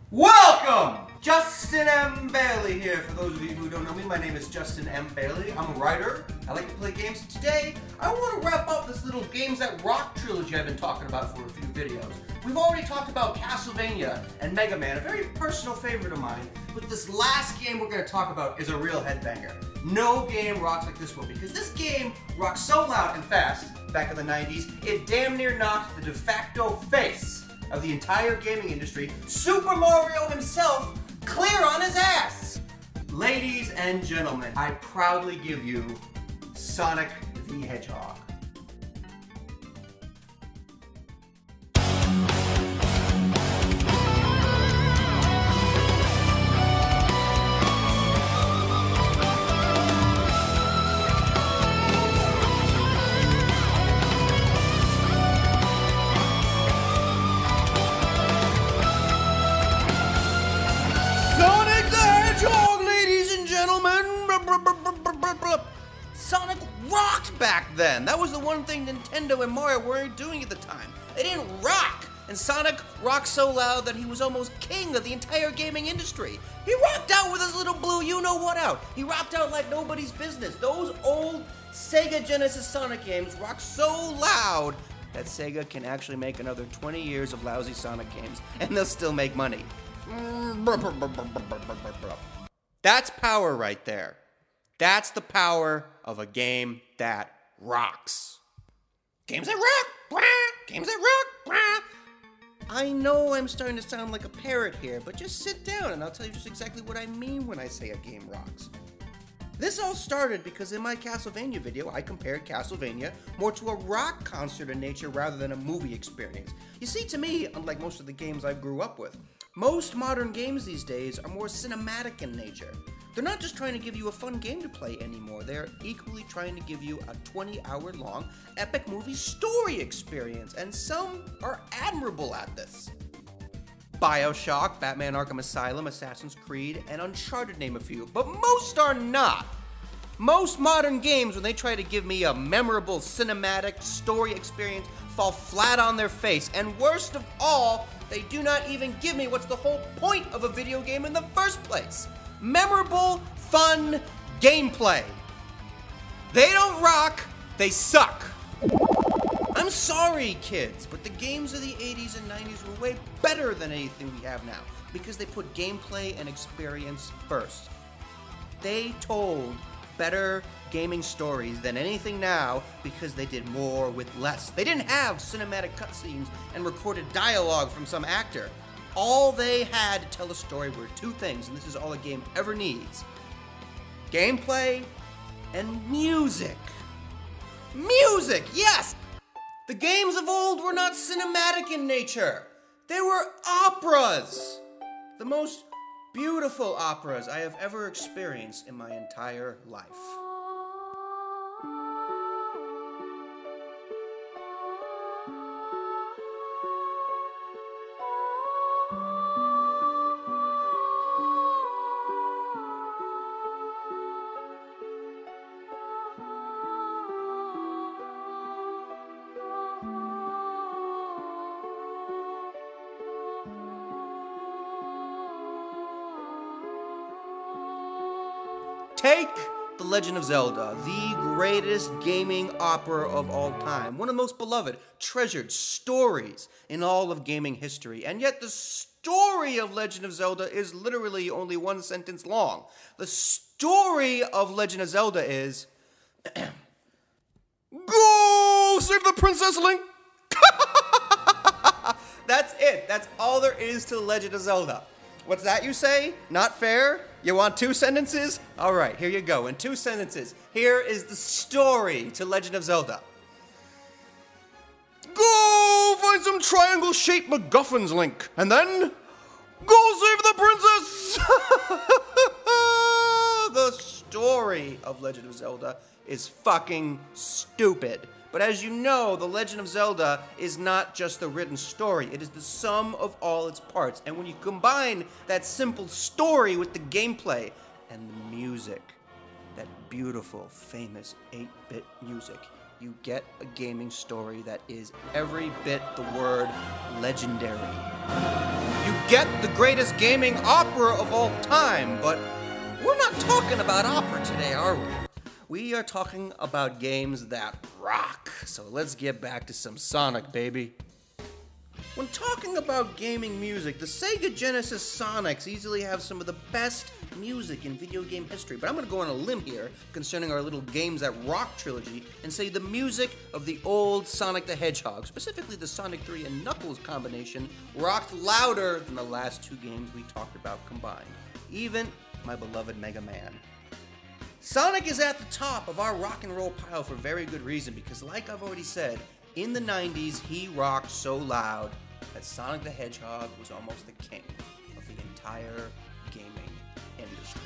Welcome! Justin M. Bailey here. For those of you who don't know me, my name is Justin M. Bailey. I'm a writer. I like to play games. Today, I want to wrap up this little Games That Rock trilogy I've been talking about for a few videos. We've already talked about Castlevania and Mega Man, a very personal favorite of mine, but this last game we're going to talk about is a real headbanger. No game rocks like this one, because this game rocks so loud and fast, back in the 90s, it damn near knocked the de facto face of the entire gaming industry, Super Mario himself, clear on his ass! Ladies and gentlemen, I proudly give you Sonic the Hedgehog. Sonic the Hedgehog, ladies and gentlemen! Sonic rocked back then! That was the one thing Nintendo and Mario weren't doing at the time. They didn't rock! And Sonic rocked so loud that he was almost king of the entire gaming industry. He rocked out with his little blue you-know-what out. He rocked out like nobody's business. Those old Sega Genesis Sonic games rock so loud that Sega can actually make another 20 years of lousy Sonic games, and they'll still make money. That's power right there. That's the power of a game that rocks. Games that rock! Games that rock! I know I'm starting to sound like a parrot here, but just sit down and I'll tell you just exactly what I mean when I say a game rocks. This all started because in my Castlevania video, I compared Castlevania more to a rock concert in nature rather than a movie experience. You see, to me, unlike most of the games I grew up with, most modern games these days are more cinematic in nature. They're not just trying to give you a fun game to play anymore, they're equally trying to give you a 20-hour-long epic movie story experience, and some are admirable at this. BioShock, Batman Arkham Asylum, Assassin's Creed, and Uncharted name a few, but most are not. Most modern games, when they try to give me a memorable cinematic story experience, fall flat on their face, and worst of all, they do not even give me what's the whole point of a video game in the first place. Memorable, fun gameplay. They don't rock, they suck. I'm sorry, kids, but the games of the 80s and 90s were way better than anything we have now because they put gameplay and experience first. They told better gaming stories than anything now because they did more with less. They didn't have cinematic cutscenes and recorded dialogue from some actor. All they had to tell a story were two things, and this is all a game ever needs: gameplay and music. Music, yes! The games of old were not cinematic in nature. They were operas. The most beautiful operas I have ever experienced in my entire life. Take The Legend of Zelda, the greatest gaming opera of all time, one of the most beloved, treasured stories in all of gaming history, and yet the story of Legend of Zelda is literally only one sentence long. The story of Legend of Zelda is, go save the Princess Link! That's it. That's all there is to The Legend of Zelda. What's that you say? Not fair? You want two sentences? All right, here you go. In two sentences, here is the story to Legend of Zelda. Go find some triangle-shaped MacGuffins, Link, and then go save the princess! The story of Legend of Zelda is fucking stupid. But as you know, The Legend of Zelda is not just the written story. It is the sum of all its parts. And when you combine that simple story with the gameplay and the music, that beautiful, famous 8-bit music, you get a gaming story that is every bit the word legendary. You get the greatest gaming opera of all time, but we're not talking about opera today, are we? We are talking about games that rock. So let's get back to some Sonic, baby. When talking about gaming music, the Sega Genesis Sonics easily have some of the best music in video game history. But I'm going to go on a limb here concerning our little Games That Rock trilogy and say the music of the old Sonic the Hedgehog, specifically the Sonic 3 and Knuckles combination, rocked louder than the last two games we talked about combined. Even my beloved Mega Man. Sonic is at the top of our rock and roll pile for very good reason because, like I've already said, in the 90s he rocked so loud that Sonic the Hedgehog was almost the king of the entire gaming industry.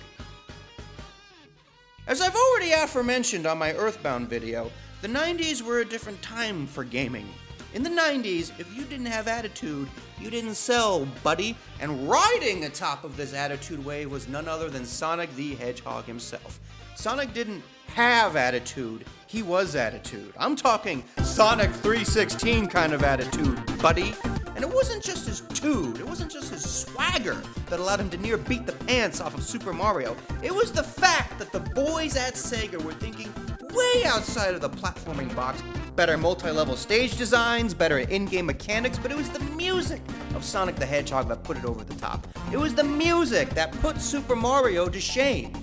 As I've already aforementioned on my Earthbound video, the 90s were a different time for gaming. In the 90s, if you didn't have attitude, you didn't sell, buddy. And riding atop of this attitude wave was none other than Sonic the Hedgehog himself. Sonic didn't have attitude, he was attitude. I'm talking Sonic 316 kind of attitude, buddy. And it wasn't just his tude, it wasn't just his swagger that allowed him to near beat the pants off of Super Mario. It was the fact that the boys at Sega were thinking way outside of the platforming box. Better multi-level stage designs, better in-game mechanics, but it was the music of Sonic the Hedgehog that put it over the top. It was the music that put Super Mario to shame.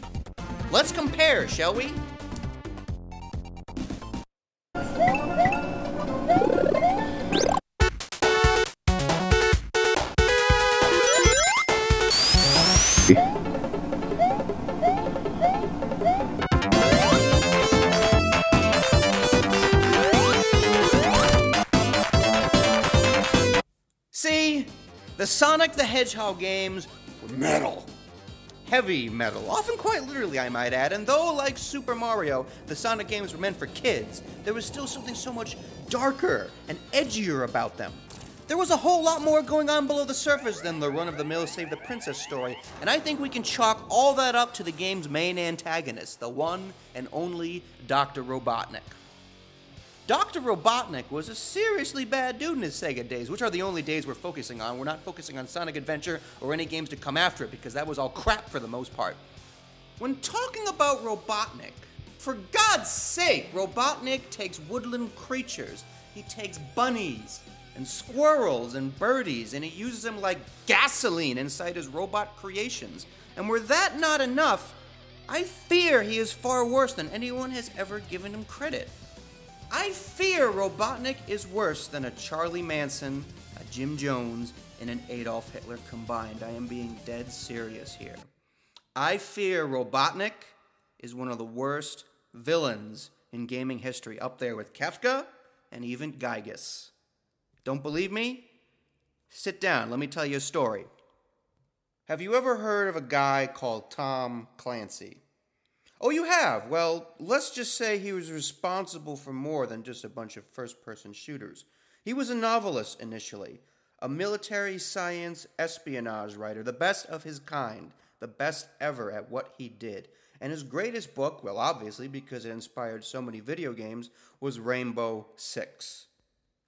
Let's compare, shall we? See, the Sonic the Hedgehog games were metal. Heavy metal, often quite literally I might add, and though like Super Mario, the Sonic games were meant for kids, there was still something so much darker and edgier about them. There was a whole lot more going on below the surface than the run-of-the-mill Save the Princess story, and I think we can chalk all that up to the game's main antagonist, the one and only Dr. Robotnik. Dr. Robotnik was a seriously bad dude in his Sega days, which are the only days we're focusing on. We're not focusing on Sonic Adventure or any games to come after it, because that was all crap for the most part. When talking about Robotnik, for God's sake, Robotnik takes woodland creatures. He takes bunnies and squirrels and birdies, and he uses them like gasoline inside his robot creations. And were that not enough, I fear he is far worse than anyone has ever given him credit. I fear Robotnik is worse than a Charlie Manson, a Jim Jones, and an Adolf Hitler combined. I am being dead serious here. I fear Robotnik is one of the worst villains in gaming history, up there with Kefka and even Gygas. Don't believe me? Sit down, let me tell you a story. Have you ever heard of a guy called Tom Clancy? Oh, you have? Well, let's just say he was responsible for more than just a bunch of first-person shooters. He was a novelist initially, a military science espionage writer, the best of his kind, the best ever at what he did. And his greatest book, well, obviously, because it inspired so many video games, was Rainbow Six.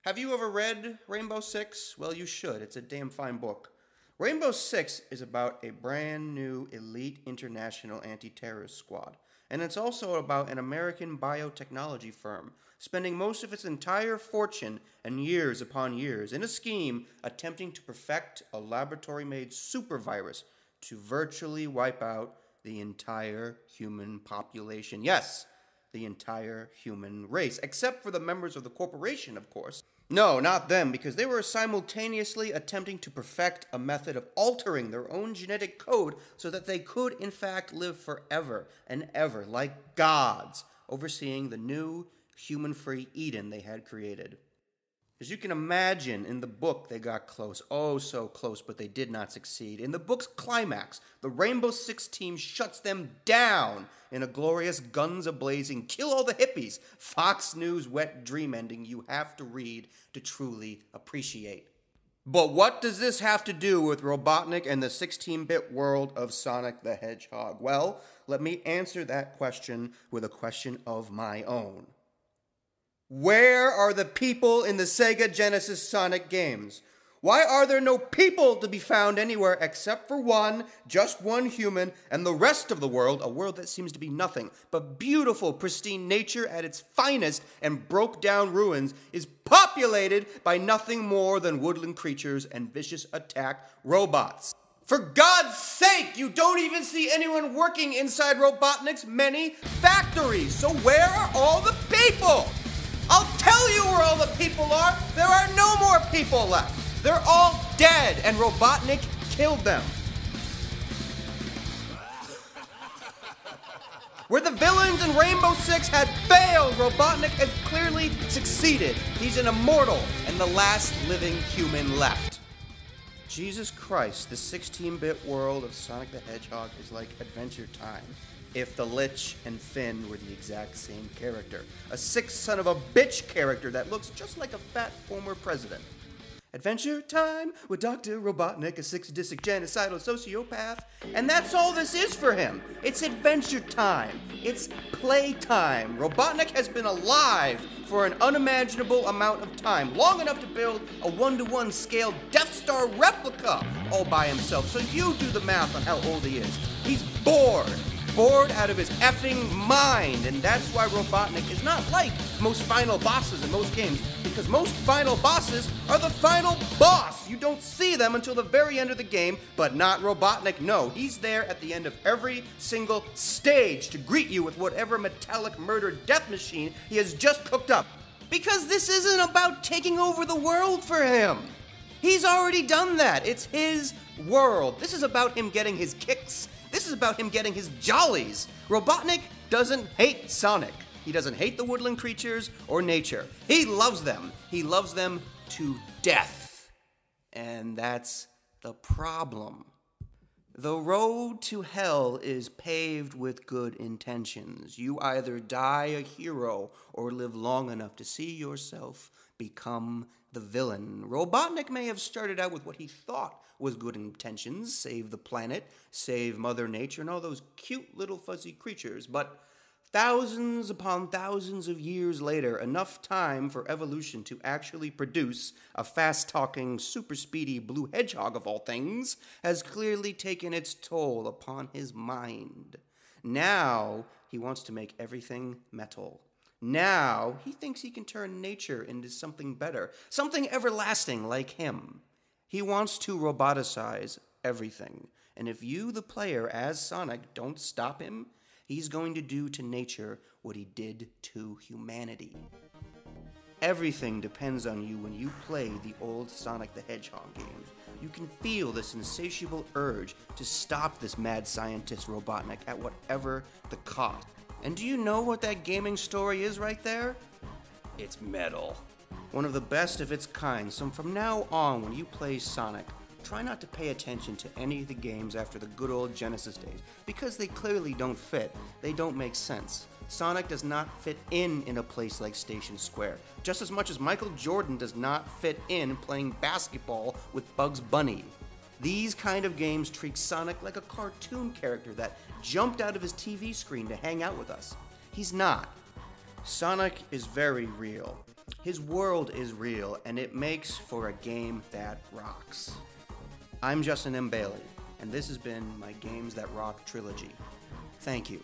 Have you ever read Rainbow Six? Well, you should. It's a damn fine book. Rainbow Six is about a brand new elite international anti-terrorist squad. And it's also about an American biotechnology firm spending most of its entire fortune and years upon years in a scheme attempting to perfect a laboratory-made super virus to virtually wipe out the entire human population. Yes, the entire human race, except for the members of the corporation, of course. No, not them, because they were simultaneously attempting to perfect a method of altering their own genetic code so that they could, in fact, live forever and ever, like gods, overseeing the new human-free Eden they had created. As you can imagine, in the book, they got close. Oh, so close, but they did not succeed. In the book's climax, the Rainbow Six team shuts them down in a glorious, guns a-blazing, kill all the hippies, Fox News wet dream ending you have to read to truly appreciate. But what does this have to do with Robotnik and the 16-bit world of Sonic the Hedgehog? Well, let me answer that question with a question of my own. Where are the people in the Sega Genesis Sonic games? Why are there no people to be found anywhere except for one, just one human, and the rest of the world, a world that seems to be nothing but beautiful, pristine nature at its finest and broke down ruins, is populated by nothing more than woodland creatures and vicious attack robots? For God's sake, you don't even see anyone working inside Robotnik's many factories. So where are all the people? I'll tell you where all the people are. There are no more people left. They're all dead, and Robotnik killed them. Where the villains in Rainbow Six had failed, Robotnik has clearly succeeded. He's an immortal and the last living human left. Jesus Christ, the 16-bit world of Sonic the Hedgehog is like Adventure Time if the Lich and Finn were the exact same character. A sick son of a bitch character that looks just like a fat former president. Adventure Time with Dr. Robotnik, a sadistic genocidal sociopath. And that's all this is for him. It's Adventure Time. It's playtime. Robotnik has been alive for an unimaginable amount of time, long enough to build a 1-to-1 scale Death Star replica all by himself. So you do the math on how old he is. He's bored out of his effing mind, and that's why Robotnik is not like most final bosses in most games, because most final bosses are the final boss. You don't see them until the very end of the game, but not Robotnik. No, he's there at the end of every single stage to greet you with whatever metallic murder death machine he has just cooked up. Because this isn't about taking over the world for him. He's already done that. It's his world. This is about him getting his kicks. This is about him getting his jollies. Robotnik doesn't hate Sonic. He doesn't hate the woodland creatures or nature. He loves them. He loves them to death. And that's the problem. The road to hell is paved with good intentions. You either die a hero or live long enough to see yourself become the villain. Robotnik may have started out with what he thought was good intentions, save the planet, save Mother Nature, and all those cute little fuzzy creatures, but thousands upon thousands of years later, enough time for evolution to actually produce a fast-talking, super-speedy blue hedgehog of all things, has clearly taken its toll upon his mind. Now, he wants to make everything metal. Now, he thinks he can turn nature into something better, something everlasting like him. He wants to roboticize everything, and if you, the player, as Sonic, don't stop him, he's going to do to nature what he did to humanity. Everything depends on you when you play the old Sonic the Hedgehog games. You can feel this insatiable urge to stop this mad scientist Robotnik at whatever the cost. And do you know what that gaming story is right there? It's metal. One of the best of its kind, so from now on when you play Sonic, try not to pay attention to any of the games after the good old Genesis days, because they clearly don't fit. They don't make sense. Sonic does not fit in a place like Station Square, just as much as Michael Jordan does not fit in playing basketball with Bugs Bunny. These kind of games treat Sonic like a cartoon character that jumped out of his TV screen to hang out with us. He's not. Sonic is very real. His world is real, and it makes for a game that rocks. I'm Justin M. Bailey, and this has been my Games That Rock trilogy. Thank you.